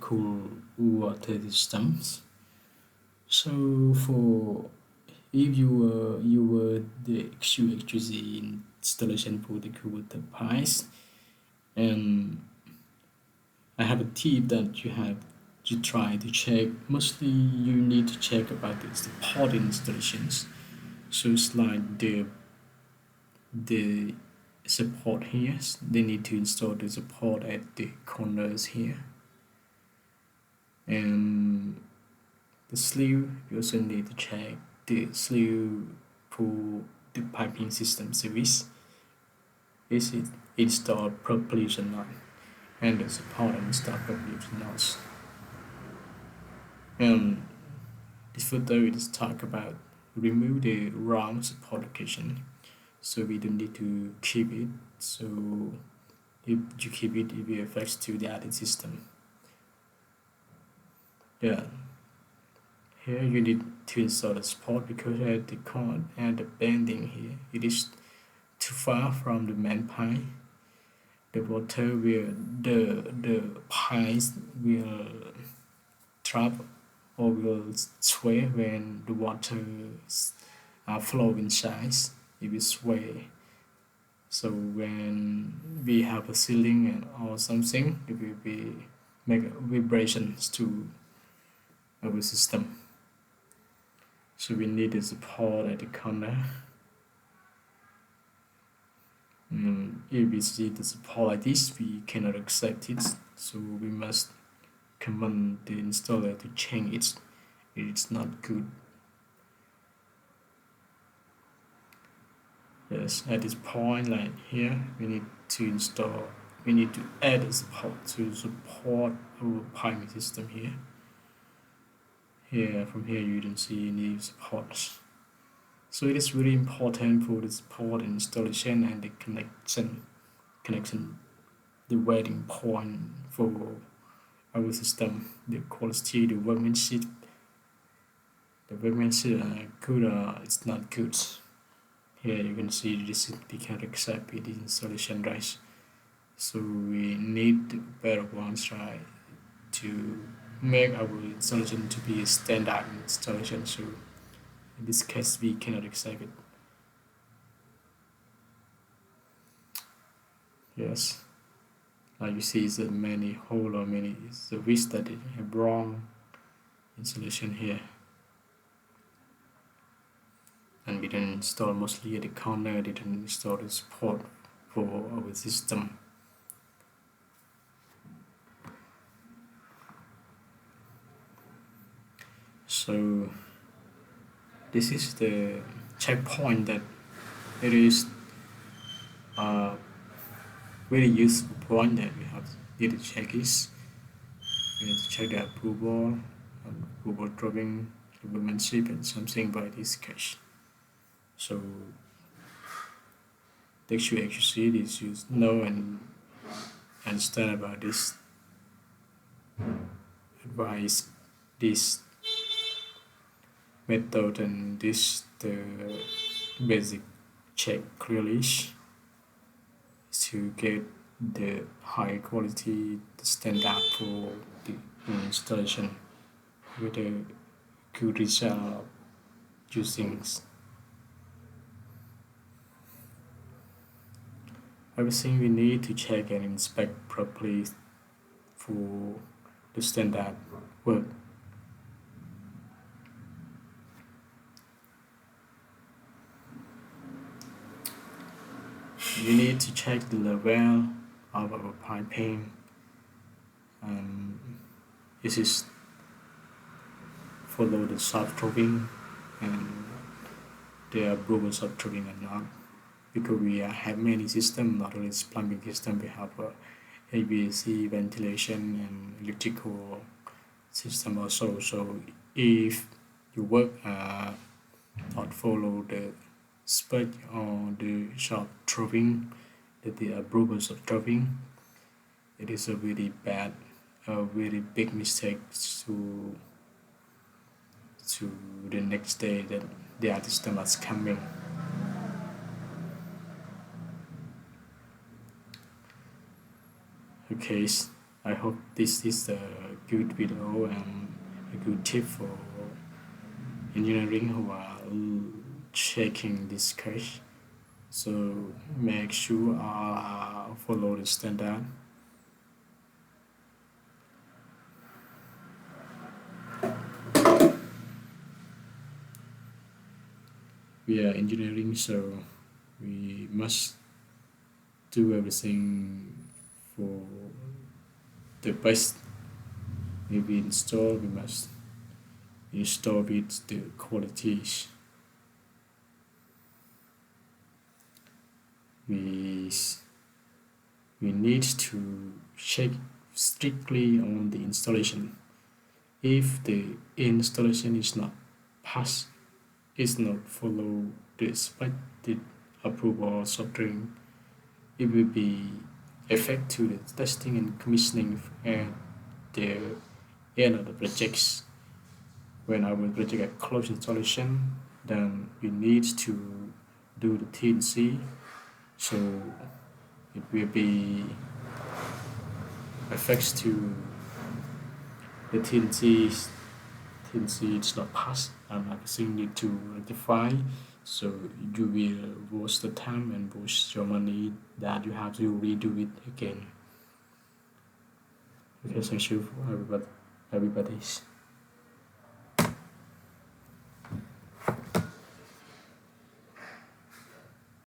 cool water systems. So for if you were the XUHGZ installation for the cool water pipes, and I have a tip that you have to try to check. Mostly you need to check about the port installations. So it's like the support here. They need to install the support at the corners here, and the sleeve you also need to check the sleeve for the piping system service. Is it installed properly or not? And the support installed properly or not? And this photo we just talk about remove the wrong support location, so we don't need to keep it. So if you keep it, it will affect to the other system. Yeah, here you need to install the support because at the cord and the bending here it is too far from the main pipe. The water will the pipes will trap or will sway when the water flow inside. It will sway. So when we have a ceiling or something, it will be make vibrations to our system. So we need the support at the corner. If we see the support like this, we cannot accept it. So we must command the installer to change it. It's not good. Yes, at this point, like here, we need to add a support to support our piping system here. Here, from here, you don't see any supports. So it is really important for the support installation and the connection, the waiting point for our system, the quality, the workmanship. The workmanship good or it's not good. Here you can see this we can accept it installation right. So we need better ones right to make our installation to be a standard installation. So in this case we cannot accept it. Yes, like you see it's a many hole or many it's the risk that they have wrong installation here. And we didn't install mostly at the corner, didn't install the support for our system. So this is the checkpoint that it is a very useful point that we have need to check is we need to check the approval drawing, workmanship and something by this case. So the actually is you know and understand about this advice, this method and this the basic check clearly to get the high quality standard for the installation with a good result using everything we need to check and inspect properly for the standard work. You need to check the level of our piping. This is follow the soft drawing and the approval soft drawing or not, because we have many systems, not only plumbing system, we have HVAC, ventilation and electrical system also. So if you work not follow the spec or the short drawing, the approvals of drawing, it is a really bad, a really big mistake to the next day that the other system is coming. Okay, I hope this is good video and a good tip for engineering who are checking this course. So make sure follow the standard. We are engineering, so we must do everything for the best. If we install, we must install with the qualities. We we need to check strictly on the installation. If the installation is not passed, is not follow the expected approval software, it will be affect to the testing and commissioning at the end of the projects. When our project at close installation, then we need to do the TNC, so it will be affects to the TNC it's not passed and everything need to rectify, so you will waste the time and waste your money that you have to redo it again. Okay, thank you for everybody.